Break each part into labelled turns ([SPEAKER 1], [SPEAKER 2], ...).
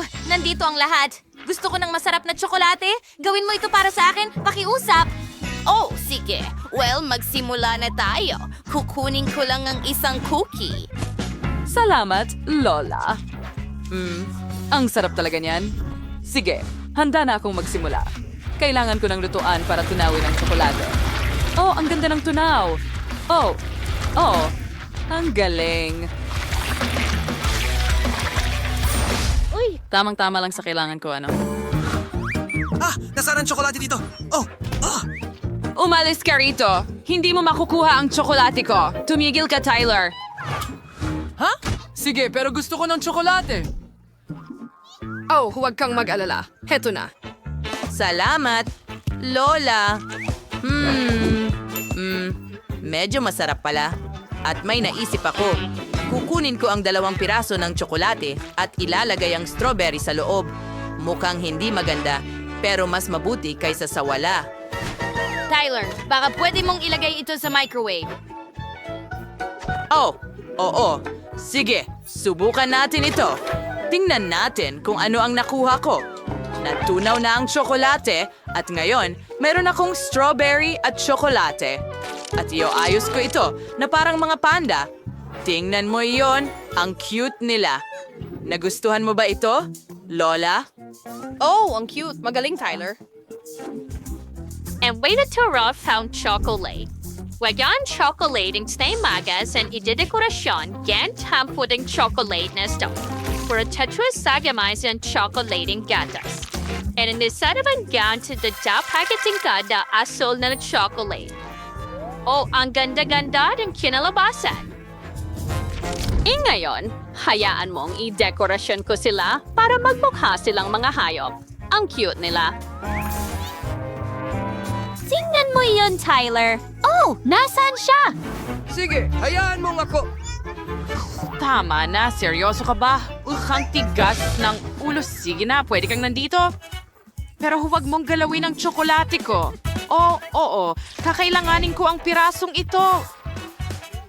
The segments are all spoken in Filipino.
[SPEAKER 1] Oh, nandito ang lahat. Gusto ko ng masarap na tsokolate. Gawin mo ito para sa akin. Pakiusap.
[SPEAKER 2] Oh, sige. Well, magsimula na tayo. Kukunin ko lang ang isang cookie.
[SPEAKER 3] Salamat, Lola. Ang sarap talaga niyan. Sige, handa na akong magsimula. Kailangan ko ng lutuan para tunawin ang tsokolate. Oh, ang ganda ng tunaw. Oh, ang galing. Uy, tamang-tama lang sa kailangan ko, ano?
[SPEAKER 4] Nasaan ang tsokolate dito?
[SPEAKER 3] Umalis ka rito. Hindi mo makukuha ang tsokolate ko. Tumigil ka, Tyler.
[SPEAKER 5] Ha? Sige, pero gusto ko ng tsokolate.
[SPEAKER 6] Oh, huwag kang mag-alala. Heto na.
[SPEAKER 2] Salamat, Lola. Medyo masarap pala. At may naisip ako. Kukunin ko ang 2 piraso ng tsokolate at ilalagay ang strawberry sa loob. Mukhang hindi maganda, pero mas mabuti kaysa sa wala.
[SPEAKER 1] Tyler, baka pwede mong ilagay ito sa microwave.
[SPEAKER 2] Oh, oo. Sige, subukan natin ito. Tingnan natin kung ano ang nakuha ko. Natunaw na ang tsokolate at ngayon, meron akong strawberry at tsokolate. At ayos ko ito na parang mga panda. Tingnan mo iyon, ang cute nila. Nagustuhan mo ba ito, Lola?
[SPEAKER 6] Oh, ang cute. Magaling, Tyler.
[SPEAKER 7] And way to Turo found chocolate. Wagan chocolate ng magas and idedekorasyon gan tampuding chocolate na stone. For a tetras sagamais and chocolating gatas. And in the set of an gown to the da packaging kada asol na chocolate. Oh, ang ganda-ganda ng kinalabasan. Ngayon, hayaan mong i-dekorasyon ko sila para magmukha silang mga hayop. Ang cute nila.
[SPEAKER 1] Tingnan mo iyon, Tyler. Oh, nasaan siya?
[SPEAKER 5] Sige, hayaan mong ako.
[SPEAKER 3] Tama na, seryoso ka ba? Ang tigas ng ulo. Sige na, pwede kang nandito. Pero huwag mong galawin ang tsokolate ko. Oo, kakailanganin ko ang pirasong ito.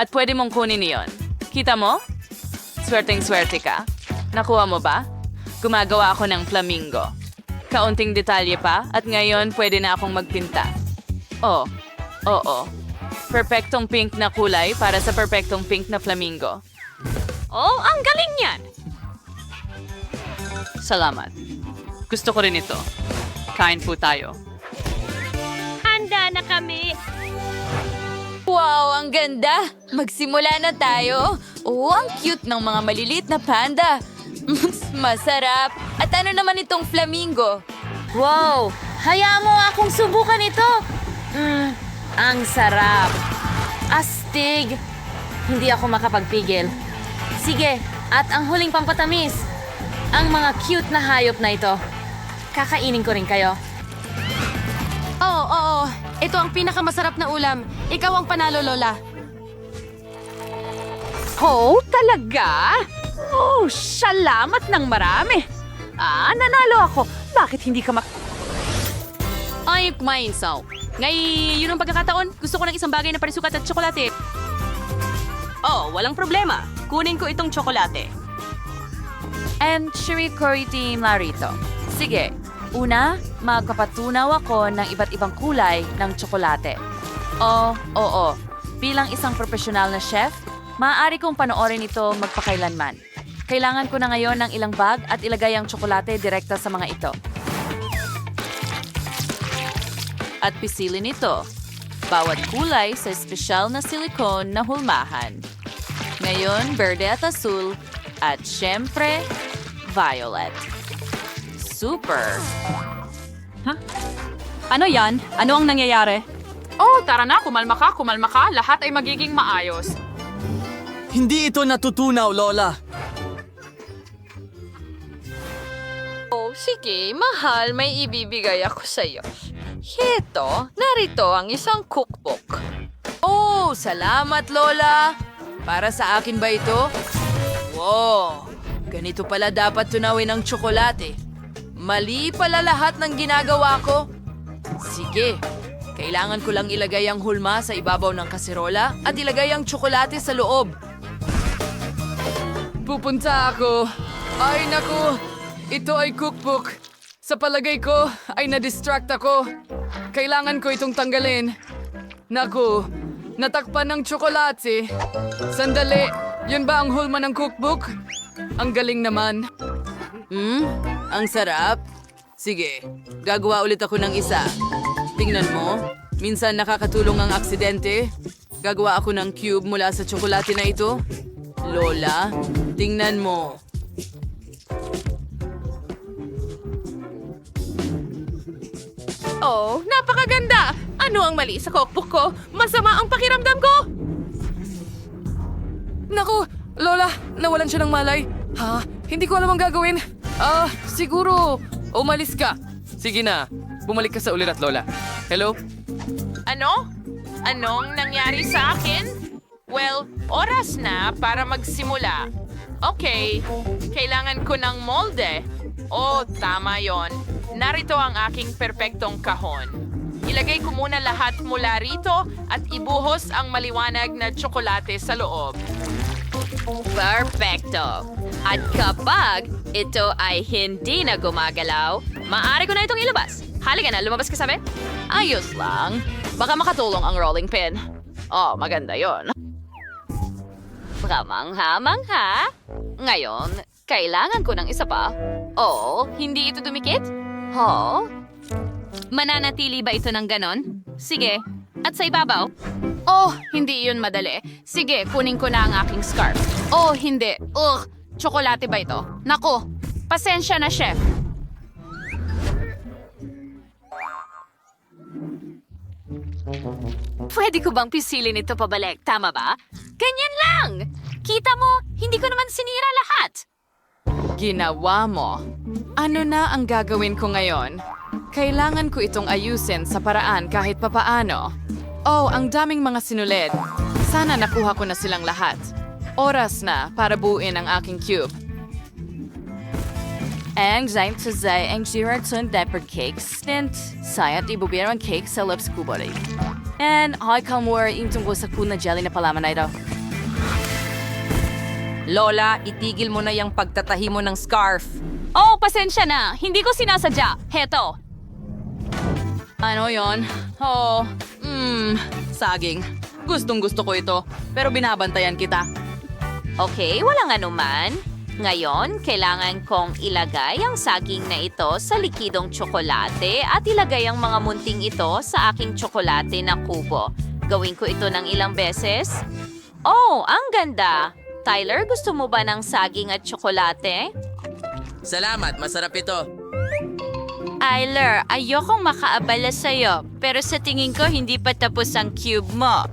[SPEAKER 3] At pwede mong kunin iyon. Kita mo? Swerteng-swerte ka. Nakuha mo ba? Gumagawa ako ng flamingo. Kaunting detalye pa at ngayon pwede na akong magpinta. Oo. Perpektong pink na kulay para sa perpektong pink na flamingo.
[SPEAKER 7] Oh, ang galing yan!
[SPEAKER 3] Salamat. Gusto ko rin ito. Kain po tayo.
[SPEAKER 7] Handa na kami!
[SPEAKER 1] Wow, ang ganda! Magsimula na tayo. Oh, ang cute ng mga maliliit na panda. Masarap. At ano naman itong flamingo? Wow! Hayaan mo akong subukan ito. Ang sarap. Astig. Hindi ako makapagpigil. Sige, at ang huling pampatamis. Ang mga cute na hayop na ito. Kakainin ko rin kayo. Oo. Ito ang pinakamasarap na ulam. Ikaw ang panalo, Lola.
[SPEAKER 3] Oh, talaga? Oh, salamat ng marami. Nanalo ako. Bakit hindi ka
[SPEAKER 7] Ay, kumain, so. Yun ang pagkakataon. Gusto ko ng isang bagay na parisukat at tsokolate.
[SPEAKER 2] Oh, walang problema. Kunin ko itong tsokolate.
[SPEAKER 3] And Shirikori Team Larito. Sige, una, magpapatunaw ako ng iba't ibang kulay ng tsokolate. Oo. Bilang isang profesional na chef, maaari kong panoorin ito magpakailanman. Kailangan ko na ngayon ng ilang bag at ilagay ang tsokolate direkta sa mga ito. At pisilin ito. Bawat kulay sa espesyal na silikon na hulmahan. Ngayon, berde at asul. At syempre, violet. Super!
[SPEAKER 6] Ano yan? Ano ang nangyayari?
[SPEAKER 8] Oh, tara na, kumalma ka. Lahat ay magiging maayos.
[SPEAKER 4] Hindi ito natutunaw, Lola.
[SPEAKER 7] Oh, sige, mahal, may ibibigay ako sa'yo. Heto, narito ang isang cookbook.
[SPEAKER 3] Oh, salamat, Lola! Para sa akin ba ito? Wow! Ganito pala dapat tunawin ang tsokolate. Mali pala lahat ng ginagawa ko. Sige, kailangan ko lang ilagay ang hulma sa ibabaw ng kaserola at ilagay ang tsokolate sa loob.
[SPEAKER 5] Pupunta ako. Ay, naku.
[SPEAKER 6] Ito ay cookbook. Sa palagay ko ay na-distract ako. Kailangan ko itong tanggalin. Naku, natakpan ng tsokolate. Sandali, yun ba ang hulma ng cookbook? Ang galing naman.
[SPEAKER 2] Ang sarap. Sige, gagawa ulit ako ng isa. Tingnan mo, minsan nakakatulong ang aksidente. Gagawa ako ng cube mula sa tsokolate na ito. Lola, tingnan mo.
[SPEAKER 8] Oh, napakaganda! Ano ang mali sa cookbook ko? Masama ang pakiramdam ko!
[SPEAKER 6] Naku, Lola, nawalan siya ng malay. Ha? Hindi ko alam ang gagawin. Siguro, umalis ka. Sige na, bumalik ka sa ulirat, Lola. Hello?
[SPEAKER 3] Ano? Anong nangyari sa akin? Well, oras na para magsimula. Okay, kailangan ko ng molde. Oh, tama yon. Narito ang aking perpektong kahon. Ilagay ko muna lahat mula rito at ibuhos ang maliwanag na tsokolate sa loob.
[SPEAKER 7] Perfecto. At kapag ito ay hindi na gumagalaw, maaari ko na itong ilabas. Halika na, lumabas ka sa amin.
[SPEAKER 1] Ayos lang. Baka makatulong ang rolling pin. Oh, maganda yon.
[SPEAKER 7] Mangha-mangha. Ngayon, kailangan ko ng isa pa. Oh, hindi ito dumikit? Oh?
[SPEAKER 1] Mananatili ba ito ng ganon? Sige. At sa ibabaw?
[SPEAKER 8] Oh, hindi yun madali. Sige, kunin ko na ang aking scarf. Oh, hindi. Ugh, tsokolate ba ito? Nako, pasensya na, chef.
[SPEAKER 7] Pwede ko bang pisilin ito pabalik? Tama ba? Ganyan lang! Kita mo, hindi ko naman sinira lahat.
[SPEAKER 3] Ginawa mo. Ano na ang gagawin ko ngayon? Kailangan ko itong ayusin sa paraan kahit papaano. Oh, ang daming mga sinulid. Sana nakuha ko na silang lahat. Oras na para buuin ang aking cube.
[SPEAKER 1] Ang zaim sa zay ang Gerard Sun diaper cakes stint sayat ibubiro ang cake sa lips kubori. And I come more yung tungkol sa kuna jelly na palaman na ito.
[SPEAKER 9] Lola, itigil mo na yung pagtatahi mo ng scarf.
[SPEAKER 1] Oh, pasensya na. Hindi ko sinasadya. Heto. Ano yon? Oh,
[SPEAKER 2] Saging. Gustong gusto ko ito, pero binabantayan kita.
[SPEAKER 7] Okay, walang anuman. Ngayon, kailangan kong ilagay ang saging na ito sa likidong tsokolate at ilagay ang mga munting ito sa aking tsokolate na kubo. Gawin ko ito ng ilang beses. Oh, ang ganda! Tyler, gusto mo ba ng saging at tsokolate?
[SPEAKER 2] Salamat, masarap ito.
[SPEAKER 1] Tyler, ayokong makaabala sa'yo, pero sa tingin ko hindi pa tapos ang cube mo.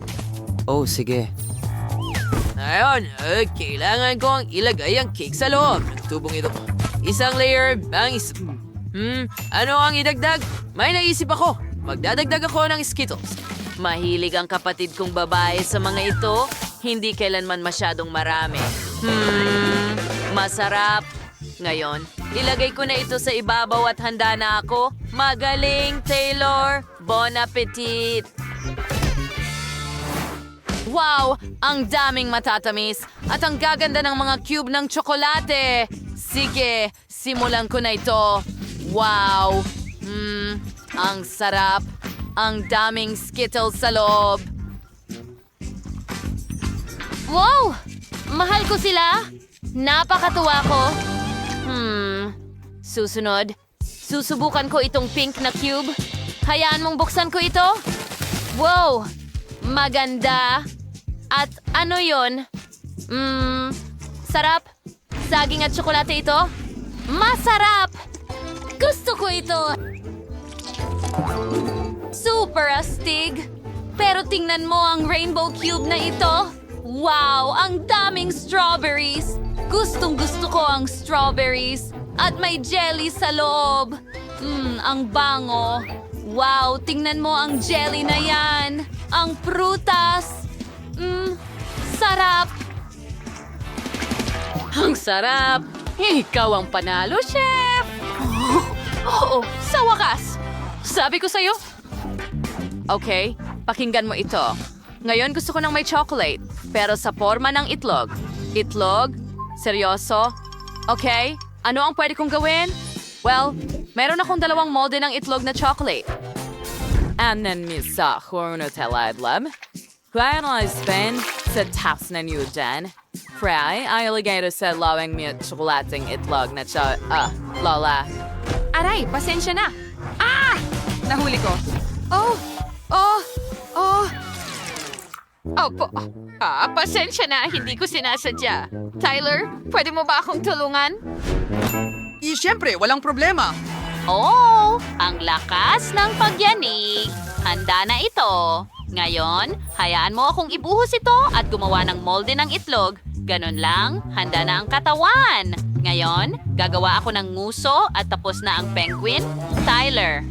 [SPEAKER 4] Oh, sige.
[SPEAKER 2] Ngayon, kailangan kong ilagay ang cake sa loob ng tubong ito. Isang layer, ano ang idagdag? May naisip ako. Magdadagdag ako ng Skittles.
[SPEAKER 1] Mahilig ang kapatid kong babae sa mga ito, hindi kailanman masyadong marami. Masarap. Ngayon, ilagay ko na ito sa ibabaw at handa na ako. Magaling, Taylor! Bon appetit! Wow! Ang daming matatamis at ang gaganda ng mga cube ng tsokolate! Sige, simulan ko na ito. Wow! Ang sarap. Ang daming Skittles sa loob. Wow! Mahal ko sila. Napakatuwa ko. Susunod, susubukan ko itong pink na cube. Hayaan mong buksan ko ito. Wow! Maganda. At ano yon? Sarap. Saging at tsokolate ito. Masarap! Gusto ko ito. Super astig. Pero tingnan mo ang rainbow cube na ito. Wow! Ang daming strawberries. Gustong-gusto ko ang strawberries. At may jelly sa loob. Ang bango. Wow! Tingnan mo ang jelly na yan. Ang prutas. Sarap. Ang sarap. Ikaw ang panalo, chef. Oh, sa wakas. Sabi ko sa'yo. Okay, pakinggan mo ito. Ngayon gusto ko ng may chocolate, pero sa forma ng itlog. Itlog? Seryoso? Okay,
[SPEAKER 3] Ano ang pwede kong gawin? Well, meron akong 2 molde ng itlog na chocolate. Anan misa kung Nutella itlog. Kaya na spin sa taps na niyo dyan. Fry, ay ilagay ito sa lawang may tsokolating itlog na Lola.
[SPEAKER 8] Aray, pasensya na.
[SPEAKER 3] Nahuli ko.
[SPEAKER 8] Opo. Pasensya na, hindi ko sinasadya. Tyler, pwede mo ba akong tulungan?
[SPEAKER 2] Siyempre, walang problema.
[SPEAKER 7] Oh, ang lakas ng pagyanig. Handa na ito. Ngayon, hayaan mo akong ibuhos ito at gumawa ng molde ng itlog. Ganon lang, handa na ang katawan. Ngayon, gagawa ako ng nguso at tapos na ang penguin. Tyler,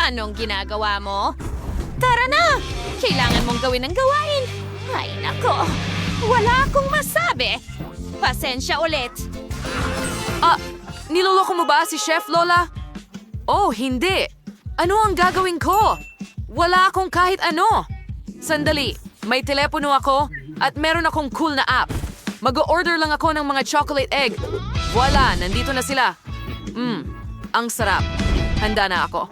[SPEAKER 8] Anong ginagawa mo? Tara na! Kailangan mong gawin ang gawain. Ay, nako. Wala akong masabi. Pasensya ulit.
[SPEAKER 3] Niloloko mo ba si Chef Lola? Oh, hindi. Ano ang gagawin ko? Wala akong kahit ano. Sandali, may telepono ako at meron akong cool na app. Mag-order lang ako ng mga chocolate egg. Wala, nandito na sila. Ang sarap. Handa na ako.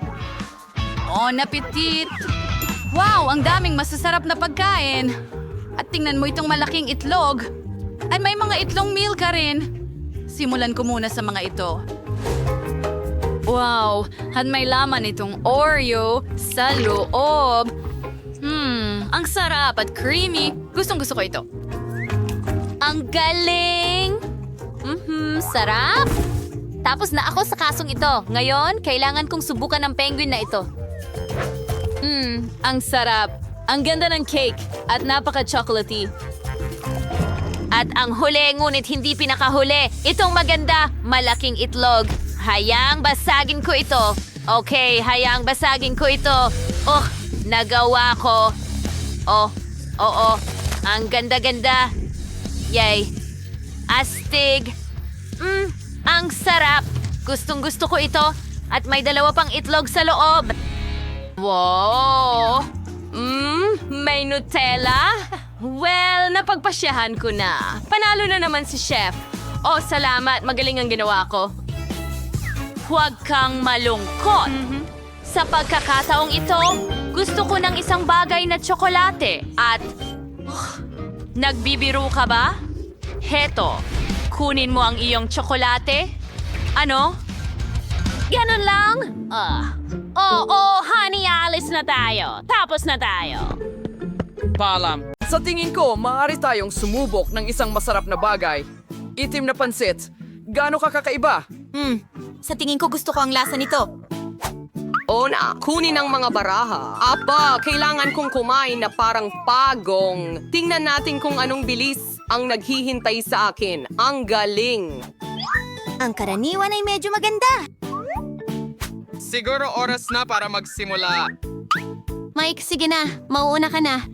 [SPEAKER 1] Bon appetit! Wow, ang daming masasarap na pagkain. At tingnan mo itong malaking itlog. Ay, may mga itlong meal ka rin. Simulan ko muna sa mga ito. Wow, at may laman itong Oreo sa loob. Ang sarap at creamy. Gustong-gusto ko ito. Ang galing! Sarap! Tapos na ako sa kasong ito. Ngayon, kailangan kong subukan ng penguin na ito. Ang sarap. Ang ganda ng cake at napaka-chocolatey. At ang huli, ngunit hindi pinakahuli. Itong maganda, malaking itlog. Hayang basagin ko ito. Okay, hayang basagin ko ito. Oh, nagawa ko. Oh, oo. Ang ganda-ganda. Yay. Astig. Ang sarap. Gustong-gusto ko ito. At may 2 pang itlog sa loob. Wow! May Nutella? Well, napagpasyahan ko na. Panalo na naman si Chef. Oh, salamat. Magaling ang ginawa ko. Huwag kang malungkot. Sa pagkakataong ito, gusto ko ng isang bagay na tsokolate. At, nagbibiro ka ba? Heto, kunin mo ang iyong tsokolate. Ano? Ganon lang? Honey, alis na tayo. Tapos na tayo.
[SPEAKER 5] Paalam. Sa tingin ko, maaari tayong sumubok ng isang masarap na bagay. Itim na pansit. Gaano ka kakaiba?
[SPEAKER 1] Sa tingin ko gusto ko ang lasa nito.
[SPEAKER 9] Kunin ang mga baraha. Aba, kailangan kong kumain na parang pagong. Tingnan natin kung anong bilis ang naghihintay sa akin. Ang galing.
[SPEAKER 1] Ang karaniwan ay medyo maganda.
[SPEAKER 5] Siguro oras na para magsimula.
[SPEAKER 1] Mike, sige na. Mauuna ka na.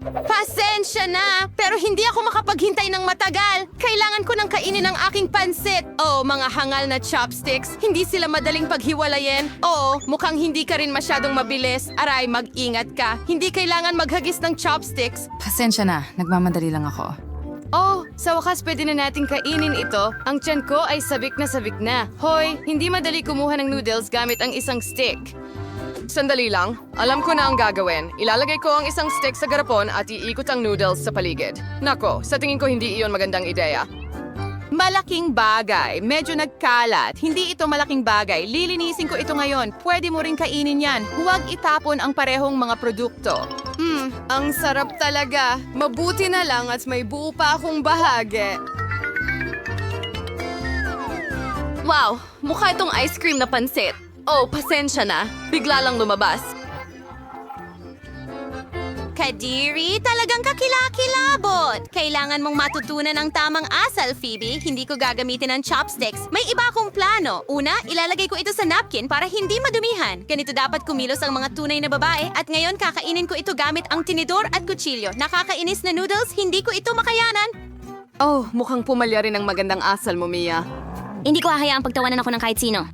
[SPEAKER 8] Pasensya na, pero hindi ako makapaghintay ng matagal. Kailangan ko nang kainin ang aking pansit. Oh, mga hangal na chopsticks. Hindi sila madaling paghiwalayin. Oo, mukhang hindi ka rin masyadong mabilis. Aray, mag-ingat ka. Hindi kailangan maghagis ng chopsticks.
[SPEAKER 10] Pasensya na, nagmamadali lang ako.
[SPEAKER 8] Oh, sa wakas pwede na natin kainin ito. Ang tiyan ko ay sabik na sabik na. Hoy, hindi madali kumuha ng noodles gamit ang isang stick.
[SPEAKER 6] Sandali lang. Alam ko na ang gagawin. Ilalagay ko ang isang stick sa garapon at iikot ang noodles sa paligid. Nako, sa tingin ko hindi iyon magandang ideya.
[SPEAKER 8] Malaking bagay. Medyo nagkalat. Hindi ito malaking bagay. Lilinisin ko ito ngayon. Pwede mo rin kainin yan. Huwag itapon ang parehong mga produkto. Ang sarap talaga. Mabuti na lang at may buo pa akong bahagi.
[SPEAKER 1] Wow, mukha itong ice cream na pansit. Oh, pasensya na. Bigla lang lumabas.
[SPEAKER 8] Kadiri, talagang kakilakilabot. Kailangan mong matutunan ang tamang asal, Phoebe. Hindi ko gagamitin ng chopsticks. May iba akong plano. Una, ilalagay ko ito sa napkin para hindi madumihan. Ganito dapat kumilos ang mga tunay na babae at ngayon kakainin ko ito gamit ang tinidor at kutsilyo. Nakakainis na noodles, hindi ko ito makayanan.
[SPEAKER 6] Oh, mukhang pumalya rin ang magandang asal mo, Mia.
[SPEAKER 1] Hindi ko hahayaang pagtawanan ako ng kahit sino.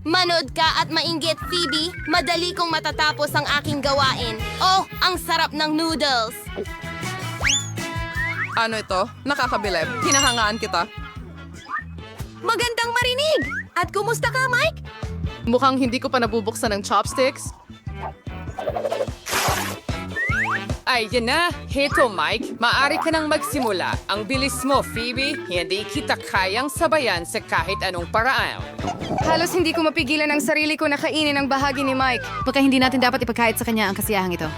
[SPEAKER 8] Manood ka at mainggit, Phoebe. Madali kong matatapos ang aking gawain. Oh, ang sarap ng noodles.
[SPEAKER 6] Ano ito? Nakakabilib. Hinahangaan kita.
[SPEAKER 8] Magandang marinig! At kumusta ka, Mike?
[SPEAKER 5] Mukhang hindi ko pa nabubuksan ng chopsticks. Ay, yan na. Heto, Mike. Maaari ka nang magsimula. Ang bilis mo, Phoebe. Hindi kita kayang sabayan sa kahit anong paraan.
[SPEAKER 10] Halos hindi ko mapigilan ang sarili ko na kainin ang bahagi ni Mike. Baka hindi natin dapat ipagkait sa kanya ang kasiyahang ito.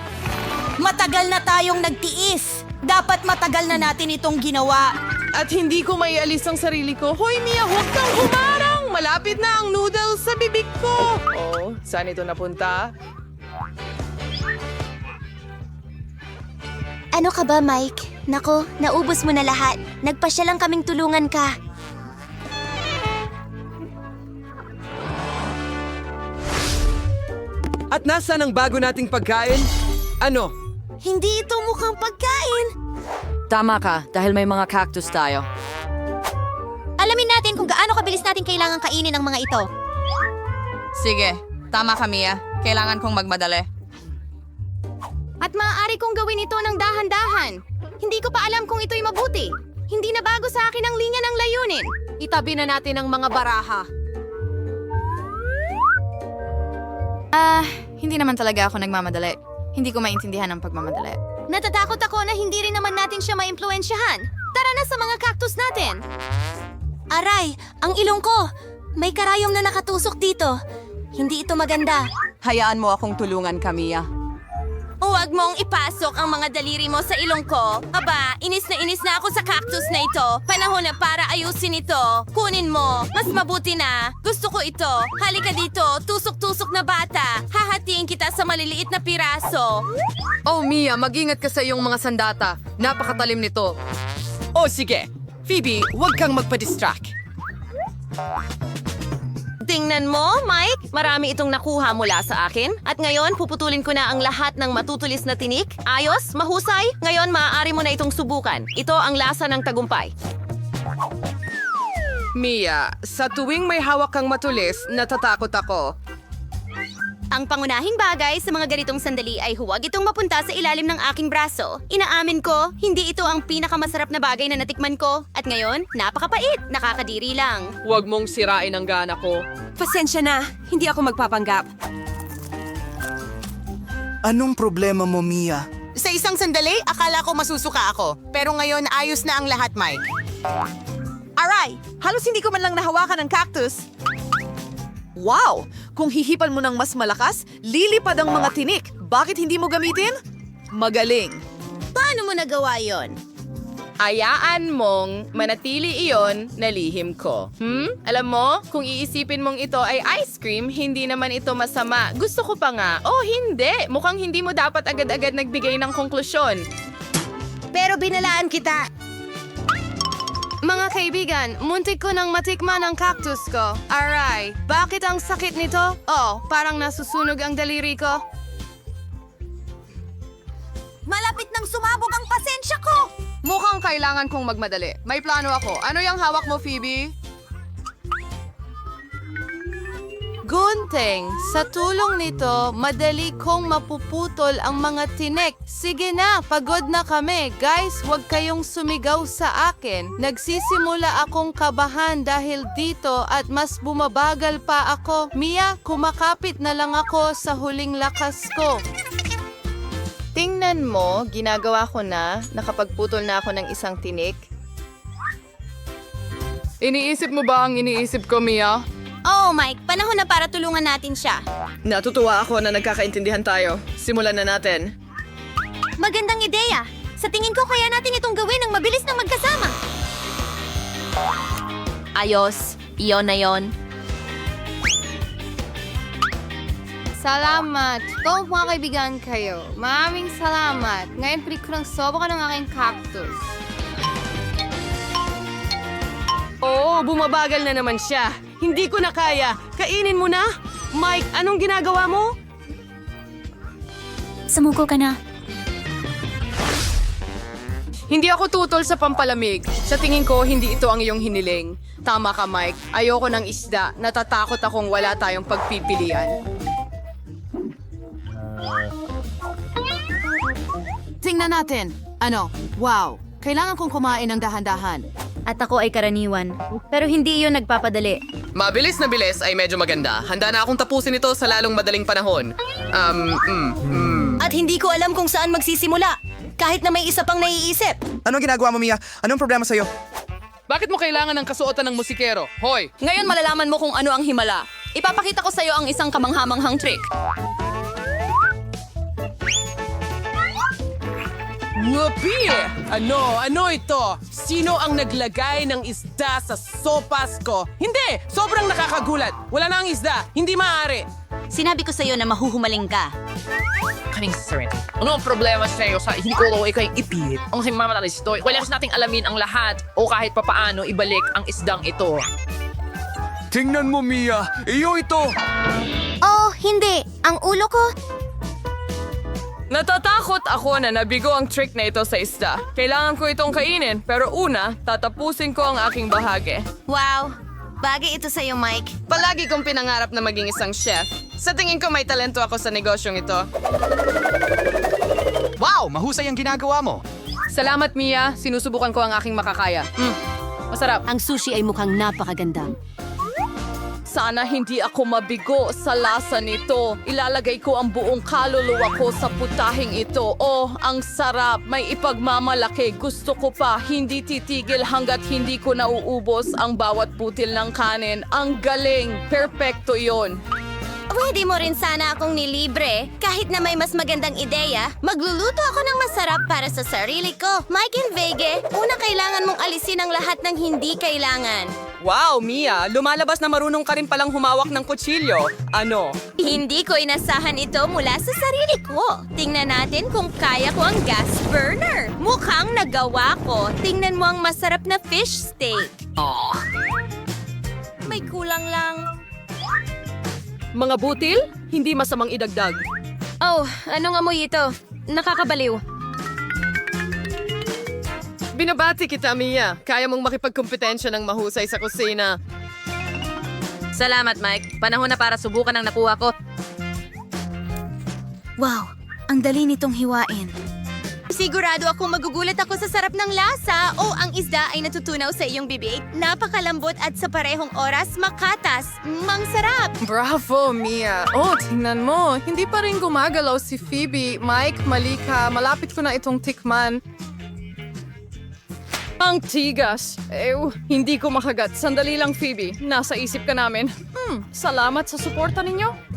[SPEAKER 8] Matagal na tayong nagtiis. Dapat matagal na natin itong ginawa.
[SPEAKER 9] At hindi ko maialis ang sarili ko. Hoy, Mia, huwag kang humarang! Malapit na ang noodles sa bibig ko! Oh, saan ito napunta?
[SPEAKER 8] Ano ka ba, Mike? Nako, naubos mo na lahat. Nagpasya lang kaming tulungan ka.
[SPEAKER 5] At nasaan ang bago nating pagkain? Ano?
[SPEAKER 8] Hindi ito mukhang pagkain.
[SPEAKER 2] Tama ka, dahil may mga cactus tayo.
[SPEAKER 8] Alamin natin kung gaano kabilis natin kailangan kainin ang mga ito.
[SPEAKER 10] Sige, tama ka, Mia. Kailangan kong magmadali.
[SPEAKER 8] At maaari kong gawin ito ng dahan-dahan. Hindi ko pa alam kung ito'y mabuti. Hindi na bago sa akin ang linya ng layunin.
[SPEAKER 9] Itabi na natin ang mga baraha.
[SPEAKER 10] Hindi naman talaga ako nagmamadali. Hindi ko maintindihan ang pagmamadali.
[SPEAKER 8] Natatakot ako na hindi rin naman natin siya maimpluwensyahan. Tara na sa mga cactus natin. Aray, ang ilong ko. May karayom na nakatusok dito. Hindi ito maganda.
[SPEAKER 2] Hayaan mo akong tulungan, Mia.
[SPEAKER 8] Huwag mong ipasok ang mga daliri mo sa ilong ko. Aba, inis na ako sa cactus na ito. Panahon na para ayusin ito. Kunin mo. Mas mabuti na. Gusto ko ito. Halika dito. Tusok-tusok na bata. Hahatiin kita sa maliliit na piraso.
[SPEAKER 5] Oh, Mia, mag-ingat ka sa iyong mga sandata. Napakatalim nito.
[SPEAKER 2] Oh, sige. Phoebe, huwag kang magpa-distract.
[SPEAKER 8] Tingnan mo, Mike. Marami itong nakuha mula sa akin. At ngayon, puputulin ko na ang lahat ng matutulis na tinik. Ayos, mahusay. Ngayon, maaari mo na itong subukan. Ito ang lasa ng tagumpay.
[SPEAKER 9] Mia, sa tuwing may hawak kang matulis, natatakot ako.
[SPEAKER 8] Ang pangunahing bagay sa mga ganitong sandali ay huwag itong mapunta sa ilalim ng aking braso. Inaamin ko, hindi ito ang pinakamasarap na bagay na natikman ko. At ngayon, napakapait, nakakadiri lang.
[SPEAKER 9] Huwag mong sirain ang gana ko.
[SPEAKER 8] Pasensya na, hindi ako magpapanggap.
[SPEAKER 4] Anong problema mo, Mia?
[SPEAKER 11] Sa isang sandali, akala ko masusuka ako. Pero ngayon, ayos na ang lahat, Mike.
[SPEAKER 2] Aray, halos hindi ko man lang nahawakan ng cactus. Wow! Kung hihipan mo ng mas malakas, lilipad ang mga tinik. Bakit hindi mo gamitin? Magaling.
[SPEAKER 8] Paano mo nagawa yon?
[SPEAKER 9] Ayaan mong manatili iyon na lihim ko. Alam mo, kung iisipin mong ito ay ice cream, hindi naman ito masama. Gusto ko pa nga. Oh, hindi. Mukhang hindi mo dapat agad-agad nagbigay ng konklusyon.
[SPEAKER 8] Pero binalaan kita.
[SPEAKER 10] Mga kaibigan, muntik ko nang matikman ang cactus ko. Aray, bakit ang sakit nito? Oh, parang nasusunog ang daliri ko.
[SPEAKER 8] Malapit nang sumabog ang pasensya ko!
[SPEAKER 5] Mukhang kailangan kong magmadali. May plano ako. Ano yung hawak mo, Phoebe?
[SPEAKER 10] Gunting, sa tulong nito, madali kong mapuputol ang mga tinik. Sige na, pagod na kami. Guys, huwag kayong sumigaw sa akin. Nagsisimula akong kabahan dahil dito at mas bumabagal pa ako. Mia, kumakapit na lang ako sa huling lakas ko. Tingnan mo, ginagawa ko na. Nakapagputol na ako ng isang tinik.
[SPEAKER 6] Iniisip mo ba ang iniisip ko, Mia?
[SPEAKER 8] Oh, Mike, panahon na para tulungan natin siya.
[SPEAKER 9] Natutuwa ako na nagkakaintindihan tayo. Simulan na natin.
[SPEAKER 8] Magandang ideya. Sa tingin ko, kaya natin itong gawin ng mabilis na magkasama. Ayos. Iyon na yon.
[SPEAKER 10] Salamat. Kung mga kaibigan kayo, maraming salamat. Ngayon, pilit ko ng soba ng aking cactus.
[SPEAKER 9] Oo, bumabagal na naman siya. Hindi ko na kaya. Kainin mo na. Mike, anong ginagawa mo?
[SPEAKER 8] Sumuko ka na.
[SPEAKER 5] Hindi ako tutol sa pampalamig. Sa tingin ko, hindi ito ang iyong hiniling. Tama ka, Mike. Ayoko ng isda. Natatakot akong wala tayong pagpipilian.
[SPEAKER 10] Tingnan natin. Ano? Wow. Kailangan kong kumain ng dahan-dahan.
[SPEAKER 1] At ako ay karaniwan. Pero hindi iyon nagpapadali.
[SPEAKER 9] Mabilis na bilis ay medyo maganda. Handa na akong tapusin ito sa lalong madaling panahon.
[SPEAKER 8] At hindi ko alam kung saan magsisimula. Kahit na may isa pang naiisip.
[SPEAKER 4] Anong ginagawa mo, Mia? Anong problema sa'yo?
[SPEAKER 6] Bakit mo kailangan ng kasuotan ng musikero? Hoy!
[SPEAKER 5] Ngayon malalaman mo kung ano ang himala. Ipapakita ko sa'yo ang isang kamanghamanghang trick.
[SPEAKER 2] Wapi! Ano ito? Sino ang naglagay ng isda sa sopas ko? Hindi! Sobrang nakakagulat. Wala na ang isda. Hindi maaari.
[SPEAKER 8] Sinabi ko sa'yo na mahuhumaling ka.
[SPEAKER 3] Kaning serenity. Ano ang problema sa'yo sa hindi ko ikaw yung ipilit? Ang simamatalis ito, wala kasi nating alamin ang lahat o kahit papaano ibalik ang isdang ito.
[SPEAKER 4] Tingnan mo, Mia. Iyo ito.
[SPEAKER 8] Oh, hindi. Ang ulo ko.
[SPEAKER 2] Natatakot ako na nabigo ang trick na ito sa isda. Kailangan ko itong kainin, pero una, tatapusin ko ang aking bahagi.
[SPEAKER 8] Wow. Bagay ito sa'yo, Mike.
[SPEAKER 5] Palagi kong pinangarap na maging isang chef. Sa tingin ko may talento ako sa negosyong ito.
[SPEAKER 4] Wow, mahusay ang ginagawa mo.
[SPEAKER 5] Salamat, Mia. Sinusubukan ko ang aking makakaya. Masarap.
[SPEAKER 8] Ang sushi ay mukhang napakaganda.
[SPEAKER 2] Sana hindi ako mabigo sa lasa nito. Ilalagay ko ang buong kaluluwa ko sa putahing ito. Oh, ang sarap. May ipagmamalaki. Gusto ko pa. Hindi titigil hanggat hindi ko nauubos ang bawat butil ng kanin. Ang galing. Perpekto yon.
[SPEAKER 8] Pwede mo rin sana akong nilibre. Kahit na may mas magandang ideya, magluluto ako ng masarap para sa sarili ko. Mike and Vege, una kailangan mong alisin ang lahat ng hindi kailangan.
[SPEAKER 9] Wow, Mia! Lumalabas na marunong ka rin palang humawak ng kutsilyo. Ano?
[SPEAKER 8] Hindi ko inasahan ito mula sa sarili ko. Tingnan natin kung kaya ko ang gas burner. Mukhang nagawa ko. Tingnan mo ang masarap na fish steak. May kulang lang.
[SPEAKER 5] Mga butil? Hindi masamang idagdag.
[SPEAKER 8] Oh, anong amoy ito? Nakakabaliw.
[SPEAKER 5] Binabati kita, Mia. Kaya mong makipagkompetensya ng mahusay sa kusina.
[SPEAKER 1] Salamat, Mike. Panahon na para subukan ang nakuha ko.
[SPEAKER 8] Wow, ang dali nitong hiwain. Sigurado akong magugulat ako sa sarap ng lasa o ang isda ay natutunaw sa iyong bibig. Napakalambot at sa parehong oras makatas. Mang sarap!
[SPEAKER 5] Bravo, Mia. Oh, tingnan mo. Hindi pa rin gumagalaw si Phoebe. Mike, mali ka. Malapit ko na itong tikman. Ang tigas. Hindi ko makagat. Sandali lang, Phoebe. Nasa isip ka namin. Salamat sa suporta ninyo.